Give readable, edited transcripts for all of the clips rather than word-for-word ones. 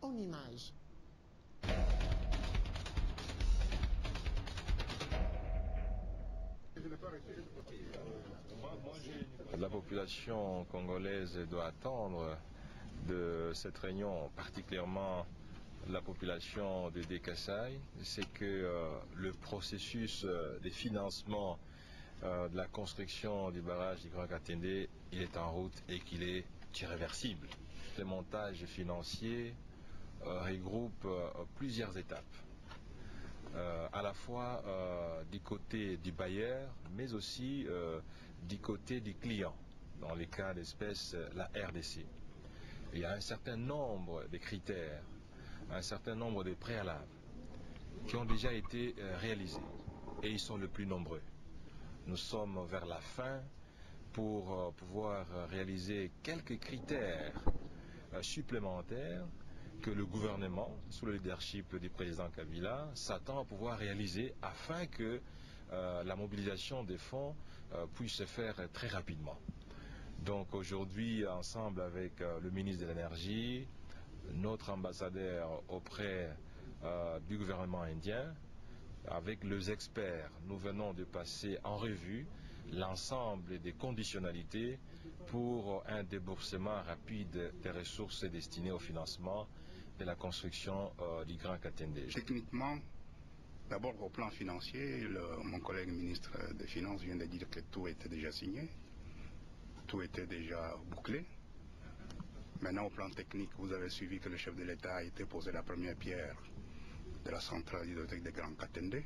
en images. La population congolaise doit attendre de cette réunion, particulièrement la population de Dékassai, c'est que le processus des financements de la construction du barrage du Grand Katende, il est en route et qu'il est irréversible. Le montage financier regroupe plusieurs étapes. À la fois du côté du bailleur, mais aussi du côté du client, dans les cas d'espèce la RDC. Il y a un certain nombre de critères, un certain nombre de préalables qui ont déjà été réalisés, et ils sont les plus nombreux. Nous sommes vers la fin pour pouvoir réaliser quelques critères supplémentaires que le gouvernement, sous le leadership du président Kabila, s'attend à pouvoir réaliser afin que la mobilisation des fonds puisse se faire très rapidement. Donc aujourd'hui, ensemble avec le ministre de l'Énergie, notre ambassadeur auprès du gouvernement indien, avec les experts, nous venons de passer en revue l'ensemble des conditionnalités pour un déboursement rapide des ressources destinées au financement de la construction du Grand Katende. Techniquement, d'abord au plan financier, mon collègue ministre des Finances vient de dire que tout était déjà signé, tout était déjà bouclé. Maintenant, au plan technique, vous avez suivi que le chef de l'État a été posé la première pierre de la centrale hydroélectrique de Grand Katende.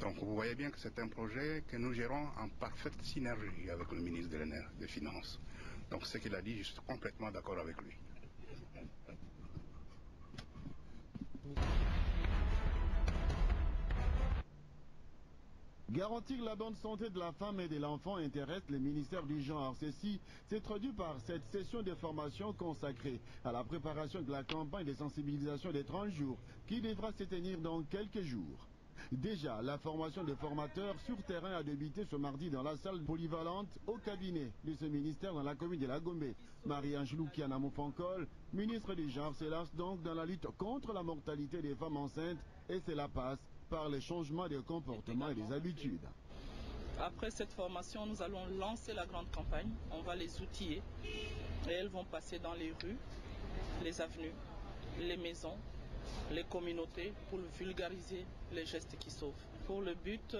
Donc vous voyez bien que c'est un projet que nous gérons en parfaite synergie avec le ministre des Finances. Donc ce qu'il a dit, je suis complètement d'accord avec lui. Garantir la bonne santé de la femme et de l'enfant intéresse le ministère du Genre. Ceci s'est traduit par cette session de formation consacrée à la préparation de la campagne de sensibilisation des 30 jours qui devra se tenir dans quelques jours. Déjà, la formation des formateurs sur terrain a débuté ce mardi dans la salle polyvalente au cabinet de ce ministère dans la commune de la Gombe. Marie-Angelou Kianamou-Fankol, ministre du Genre, se lance donc dans la lutte contre la mortalité des femmes enceintes et cela passe par les changements de comportement et des habitudes. Après cette formation, nous allons lancer la grande campagne. On va les outiller et elles vont passer dans les rues, les avenues, les maisons, les communautés pour vulgariser les gestes qui sauvent. Pour le but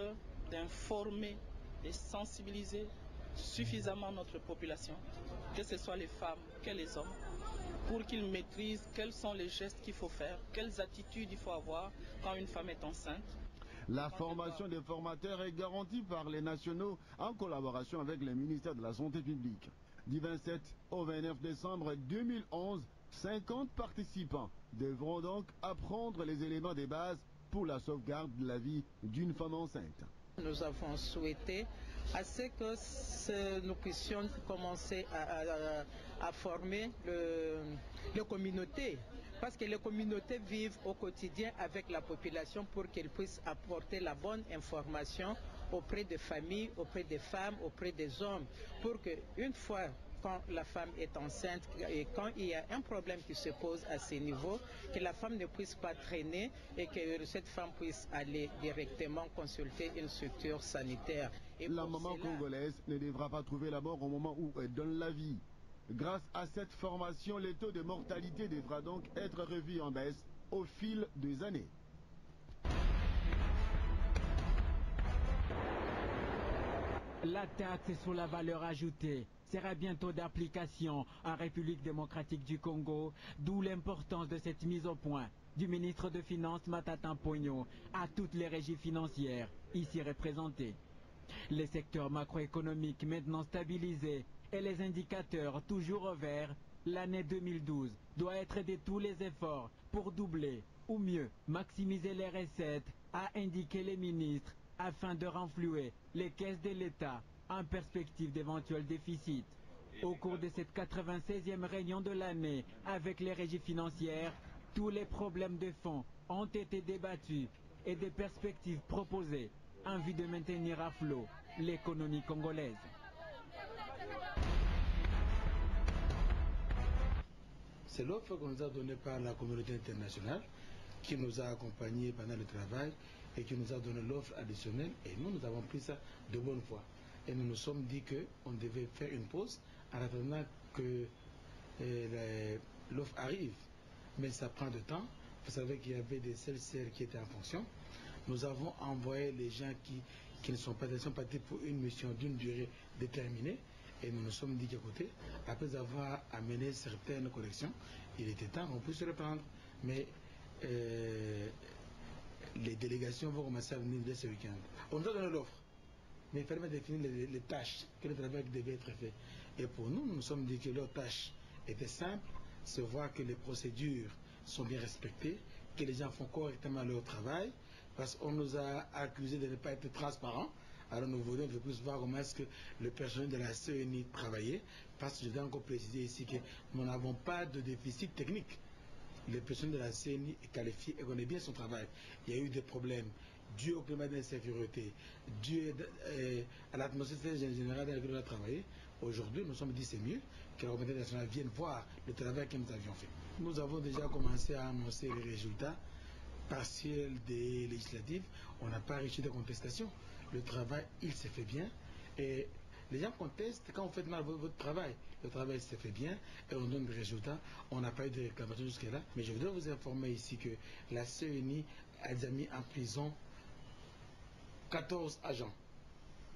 d'informer et sensibiliser suffisamment notre population, que ce soit les femmes que les hommes, pour qu'ils maîtrisent quels sont les gestes qu'il faut faire, quelles attitudes il faut avoir quand une femme est enceinte. La formation des formateurs est garantie par les nationaux en collaboration avec le ministère de la Santé publique. Du 27 au 29 décembre 2011, 50 participants devront donc apprendre les éléments de base pour la sauvegarde de la vie d'une femme enceinte. Nous avons souhaité à ce que nous puissions commencer à former les communautés, parce que les communautés vivent au quotidien avec la population pour qu'elles puissent apporter la bonne information auprès des familles, auprès des femmes, auprès des hommes, pour qu'une fois quand la femme est enceinte et quand il y a un problème qui se pose à ce niveau, que la femme ne puisse pas traîner et que cette femme puisse aller directement consulter une structure sanitaire. Et la maman congolaise ne devra pas trouver la mort au moment où elle donne la vie. Grâce à cette formation, le taux de mortalité devra donc être revu en baisse au fil des années. La taxe sur la valeur ajoutée sera bientôt d'application en République démocratique du Congo, d'où l'importance de cette mise au point du ministre de Finances Matata Pogno à toutes les régies financières ici représentées. Les secteurs macroéconomiques maintenant stabilisés et les indicateurs toujours au vert, l'année 2012 doit être de tous les efforts pour doubler ou mieux maximiser les recettes, a indiqué les ministres afin de renflouer les caisses de l'État en perspective d'éventuels déficits. Au cours de cette 96e réunion de l'année avec les régies financières, tous les problèmes de fonds ont été débattus et des perspectives proposées en vue de maintenir à flot l'économie congolaise. C'est l'offre qu'on nous a donnée par la communauté internationale qui nous a accompagnés pendant le travail et qui nous a donné l'offre additionnelle. Et nous avons pris ça de bonne foi. Et nous nous sommes dit qu'on devait faire une pause en attendant que l'offre arrive. Mais ça prend du temps. Vous savez qu'il y avait des CLCR qui étaient en fonction. Nous avons envoyé les gens qui ne sont pas partis pour une mission d'une durée déterminée. Et nous nous sommes dit qu'à côté, après avoir amené certaines corrections, il était temps qu'on puisse reprendre. Mais les délégations vont commencer à venir dès ce week-end. On nous a donné l'offre, mais il fallait définir les tâches, que le travail devait être fait. Et pour nous, nous nous sommes dit que leur tâche était simple, c'est voir que les procédures sont bien respectées, que les gens font correctement leur travail, parce qu'on nous a accusés de ne pas être transparents. Alors nous voulons plus voir comment est-ce que le personnel de la CENI travaillait, parce que je dois encore préciser ici que nous n'avons pas de déficit technique. Le personnel de la CENI est qualifié et connaît bien son travail. Il y a eu des problèmes dus au climat d'insécurité, dus à l'atmosphère générale dans laquelle on a travaillé. Aujourd'hui, nous sommes dit c'est mieux que la communauté nationale vienne voir le travail que nous avions fait. Nous avons déjà commencé à annoncer les résultats partiels des législatives. On n'a pas reçu de contestation. Le travail, il s'est fait bien. Et les gens contestent quand vous faites mal votre travail. Le travail s'est fait bien et on donne des résultats. On n'a pas eu de réclamation jusque-là. Mais je voudrais vous informer ici que la CENI a déjà mis en prison 14 agents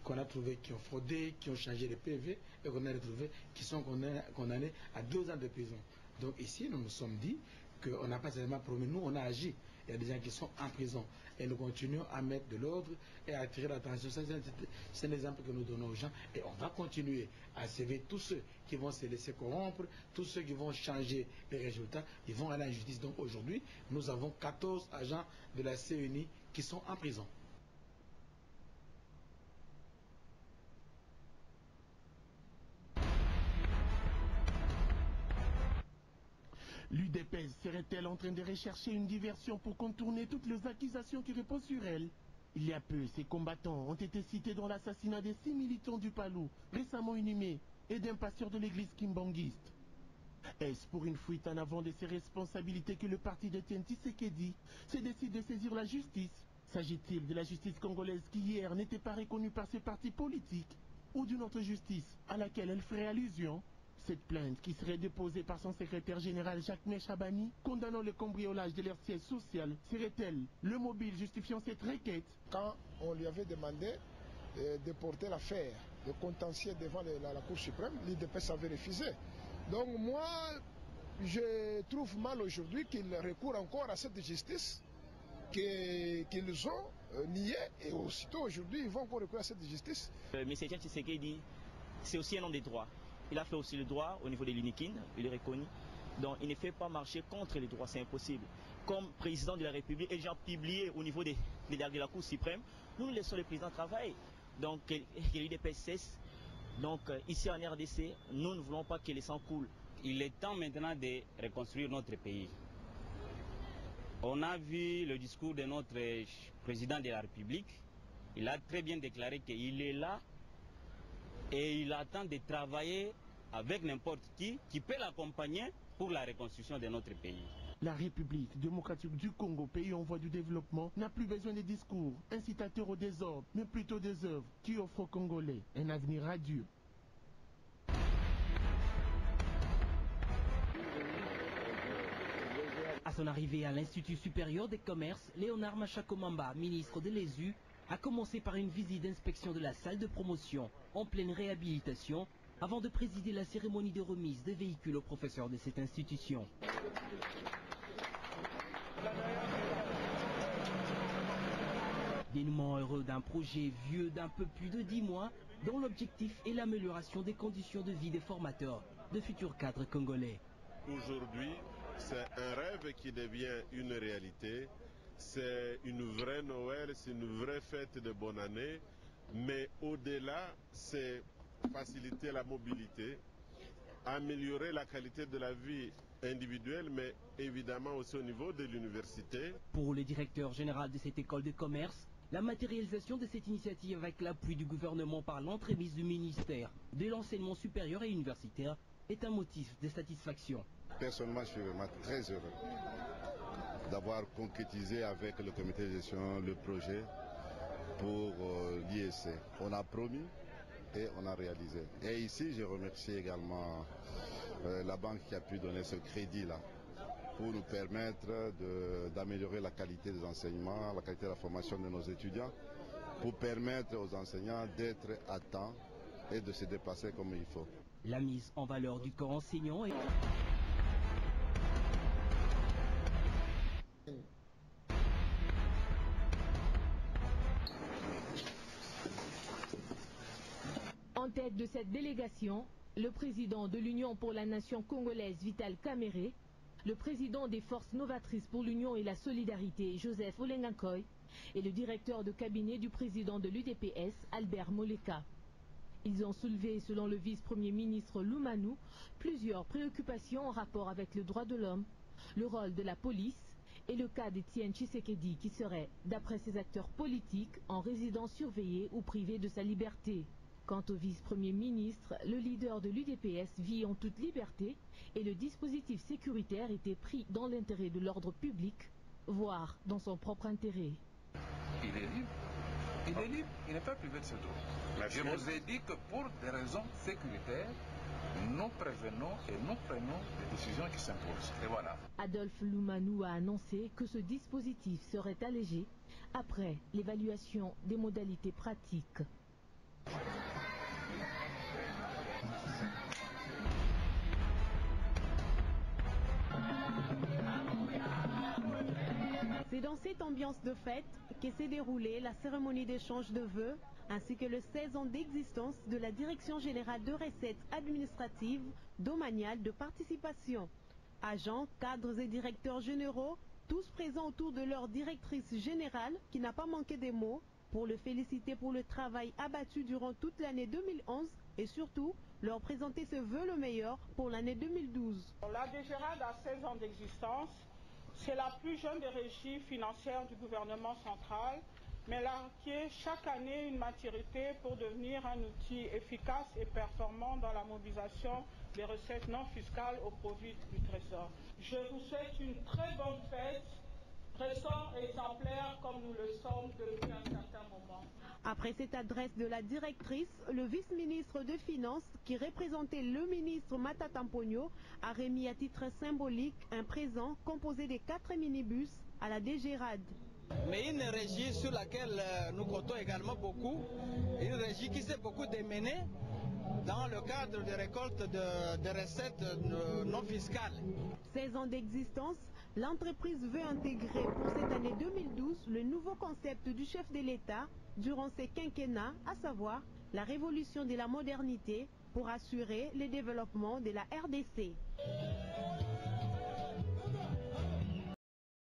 qu'on a trouvés qui ont fraudé, qui ont changé de PV et qu'on a retrouvés qui sont condamnés à 2 ans de prison. Donc ici, nous nous sommes dit qu'on n'a pas seulement promis, nous on a agi. Il y a des gens qui sont en prison et nous continuons à mettre de l'ordre et à attirer l'attention. C'est un exemple que nous donnons aux gens et on va continuer à servir tous ceux qui vont se laisser corrompre, tous ceux qui vont changer les résultats, ils vont aller en justice. Donc aujourd'hui, nous avons 14 agents de la CENI qui sont en prison. L'UDPS serait-elle en train de rechercher une diversion pour contourner toutes les accusations qui reposent sur elle? Il y a peu, ces combattants ont été cités dans l'assassinat des 6 militants du Palou, récemment inhumés, et d'un pasteur de l'église kimbanguiste. Est-ce pour une fuite en avant de ses responsabilités que le parti de Tshisekedi se décide de saisir la justice? S'agit-il de la justice congolaise qui hier n'était pas reconnue par ce parti politique, ou d'une autre justice à laquelle elle ferait allusion? Cette plainte, qui serait déposée par son secrétaire général Jacques Chabani, condamnant le cambriolage de leur siège social, serait-elle le mobile justifiant cette requête? Quand on lui avait demandé de porter l'affaire, le contentieux devant la Cour suprême, l'UDPS avait refusé. Donc moi, je trouve mal aujourd'hui qu'ils recourent encore à cette justice qu'ils ont niée, et aussitôt aujourd'hui, ils vont encore recourir à cette justice. M. Tshisekedi, c'est aussi un homme des droits. Il a fait aussi le droit au niveau de l'UNIKIN, il est reconnu. Donc il ne fait pas marcher contre les droits, c'est impossible. Comme président de la République, et déjà publié au niveau de la Cour suprême, nous laissons le président travailler. Donc que l'UDPS cesse. Donc ici en RDC, nous ne voulons pas que le sang coule. Il est temps maintenant de reconstruire notre pays. On a vu le discours de notre président de la République. Il a très bien déclaré qu'il est là et il attend de travailler avec n'importe qui peut l'accompagner pour la reconstruction de notre pays. La République démocratique du Congo, pays en voie de développement, n'a plus besoin de discours incitateurs au désordre, mais plutôt des œuvres qui offrent aux Congolais un avenir radieux. À son arrivée à l'Institut supérieur des commerces, Léonard Machakomamba, ministre de l'ESU, a commencé par une visite d'inspection de la salle de promotion en pleine réhabilitation avant de présider la cérémonie de remise des véhicules aux professeurs de cette institution. Dénouement heureux d'un projet vieux d'un peu plus de 10 mois dont l'objectif est l'amélioration des conditions de vie des formateurs, de futurs cadres congolais. Aujourd'hui, c'est un rêve qui devient une réalité. C'est une vraie Noël, c'est une vraie fête de bonne année. Mais au-delà, c'est faciliter la mobilité, améliorer la qualité de la vie individuelle, mais évidemment aussi au niveau de l'université. Pour le directeur général de cette école de commerce, la matérialisation de cette initiative avec l'appui du gouvernement par l'entremise du ministère de l'enseignement supérieur et universitaire est un motif de satisfaction. personnellement, je suis vraiment très heureux d'avoir concrétisé avec le comité de gestion le projet pour l'ISC. On a promis et on a réalisé. Et ici, je remercie également la banque qui a pu donner ce crédit-là pour nous permettre d'améliorer la qualité des enseignements, la qualité de la formation de nos étudiants, pour permettre aux enseignants d'être à temps et de se déplacer comme il faut. La mise en valeur du corps enseignant est... En tête de cette délégation, le président de l'Union pour la nation congolaise Vital Kamerhe, le président des forces novatrices pour l'Union et la solidarité Joseph Olengakoy et le directeur de cabinet du président de l'UDPS Albert Moleka. Ils ont soulevé, selon le vice-premier ministre Lumanou, plusieurs préoccupations en rapport avec le droit de l'homme, le rôle de la police et le cas d'Étienne Tshisekedi qui serait, d'après ses acteurs politiques, en résidence surveillée ou privé de sa liberté. Quant au vice-premier ministre, le leader de l'UDPS vit en toute liberté et le dispositif sécuritaire était pris dans l'intérêt de l'ordre public, voire dans son propre intérêt. Il est libre. Il est libre. Il n'est pas privé de ce droit. Je vous ai dit que pour des raisons sécuritaires, nous prévenons et nous prenons des décisions qui s'imposent. Et voilà. Adolphe Lumanou a annoncé que ce dispositif serait allégé après l'évaluation des modalités pratiques. C'est dans cette ambiance de fête que s'est déroulée la cérémonie d'échange de vœux ainsi que le 16 ans d'existence de la Direction générale de recettes administratives domaniales de participation. Agents, cadres et directeurs généraux, tous présents autour de leur directrice générale qui n'a pas manqué des mots pour le féliciter pour le travail abattu durant toute l'année 2011 et surtout leur présenter ce vœu le meilleur pour l'année 2012. La DGRAD a 16 ans d'existence. C'est la plus jeune des régies financières du gouvernement central, mais elle acquiert chaque année une maturité pour devenir un outil efficace et performant dans la mobilisation des recettes non fiscales au profit du Trésor. Je vous souhaite une très bonne fête, récent exemplaire comme nous le sommes depuis un certain moment. Après cette adresse de la directrice, le vice-ministre des Finances, qui représentait le ministre Matata Mponyo, a remis à titre symbolique un présent composé des 4 minibus à la DGRAD. Mais une régie sur laquelle nous comptons également beaucoup, une régie qui s'est beaucoup démenée dans le cadre de récolte de recettes non fiscales. 16 ans d'existence, l'entreprise veut intégrer pour cette année 2012 le nouveau concept du chef de l'État durant ses quinquennats, à savoir la révolution de la modernité pour assurer le développement de la RDC.